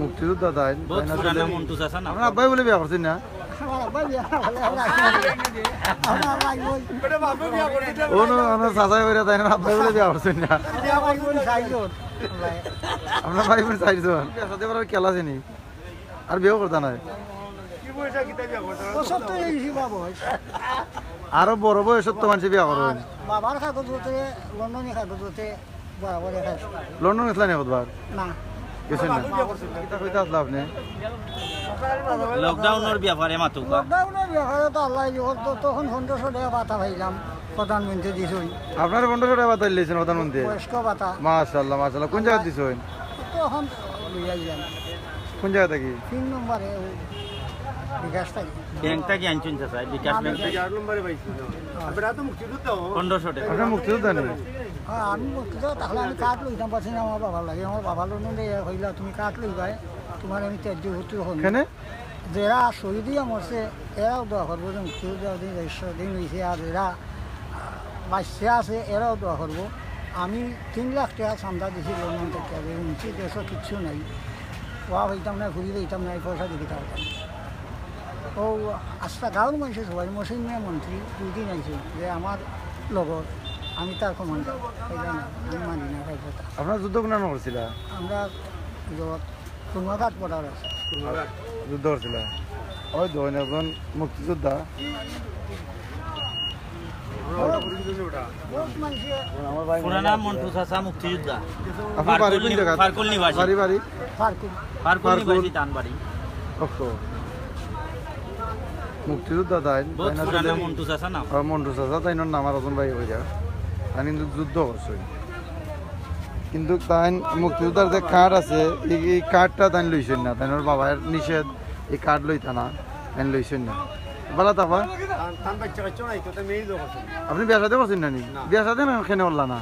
মুক্তিযোদ্ধা তাই বহুত পুরানা মন্টু চাচা না আপনার আব্বাই বলে বিয়া করছেন না ও না চাচাই করে তাই না আব্বাই বলে বিয়া করছেন না আপনার ভাই বোন চাইজন সাথে করার খেলা আছে নি আর বিয়েও করতে নাই আরো বড় বয়সত তো মানুষ বিয়া করবেন বাবার কাগজ হতে লন্ডনে কাগজ হতে বরাবর লন্ডন গেছিলেন কতবার না গেছেন না কিতা কইতে আসলা আপনি লকডাউনের ব্যাপারে মাতুকা লকডাউনের ব্যাপারে তো আল্লাহ তখন 1500 টাকা ভাতা পাইলাম প্রধানমন্ত্রী দিছই আপনার 1500 টাকা বাতাই লেছেন প্রধানমন্ত্রী বয়স্ক ভাতা মাশাআল্লাহ মাশাআল্লাহ কোন জায়গা দিছেন তখন লইয়া যান কোন জায়গা থেকে 3 নম্বরে বিকাশ থাকি ব্যাংক থেকে আনছেন চাচা বিকাশ ব্যাংক থেকে 4 নম্বরে পাইছিল আপনারা তো মুক্তিযোদ্ধা 1500 টাকা আপনার মুক্তিযোদ্ধা নেই হ্যাঁ আমি মুক্তিযোদ্ধা তাহলে আমি কাঠ লইতাম পারছি না আমার বাবার লাগে আমার বাবার লোনে হইলা তুমি কাঠ লইবাই তোমার আমি ত্যায্য ভর্তি হল কেন যারা শহীদিয়া মরছে এরাও দোয়া করবো যে মুক্তিযোদ্ধা দিন হয়েছে আর এরা বাচ্চা আছে এরাও দোয়া করবো আমি 3 লাখ টাকা চান্দা দিছি লন্ডন থেকে উঁচি দেশও কিচ্ছু নাই ওয়া হইতাম না ঘুরি হইতাম না পয়সা দিতে পারতাম ও আস্তা গাঁৱৰ মানুষের সবাই মসিনিয়া মন্ত্রী 2 দিন আইছে যে আমার লগর আমি তার কমান্ডার আমি মানি না কথা আপনার যুদ্ধ কোন নাম করছিল আমরা কুমাঘাট বর্ডার আছে যুদ্ধ করছিল ওই ধরেন একজন মুক্তিযোদ্ধা আমার ভাই পুরানা মন্টু চাচা মুক্তিযোদ্ধা আপনার বাড়ি কোন জায়গা ফারকুল নিবাসী বাড়ি বাড়ি ফারকুল নিবাসী তানবাড়ি ওকে মুক্তিযোদ্ধা তাই বহুত পুরানা মন্টু চাচা না মন্টু চাচা তাই নাম আর একজন ভাই হয়ে যায় তাই কিন্তু যুদ্ধ করছে কিন্তু তাই মুক্তিযোদ্ধার যে কার্ড আছে এই কার্ডটা তাই লইছেন না তাই বাবার নিষেধ এই কার্ড লইতা না তাই লইছেন না বলা তাপা তান বাচ্চা কাচ্চা নাই তো মেইল দো করছেন আপনি বিয়া সাথে করছেন না নি বিয়া সাথে না কেন করলা না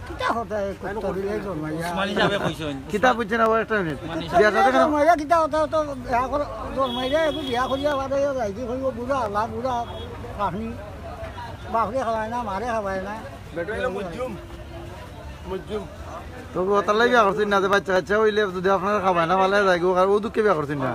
কিতা হতা কুত্তা দিলে জন্মাইয়া উসমানী যাবে কইছেন কিতাব বুঝছেন না একটা মিনিট বিয়া সাথে কেন জন্মাইয়া কিতা হতা তো বিয়া করে জন্মাইয়া একটু বিয়া করিয়া বাদে যাইকি কইব বুড়া আল্লাহ বুড়া কাহিনী বাপরে খাওয়ায় না মারে খাওয়ায় না বেটা হইলো মুজুম তো তার লাগে বিয়া করছেন না যে বাচ্চা কাচ্চা হইলে যদি আপনারা খাবায় না ভালো যাইগো আর ও দুঃখে বিয়া করছেন না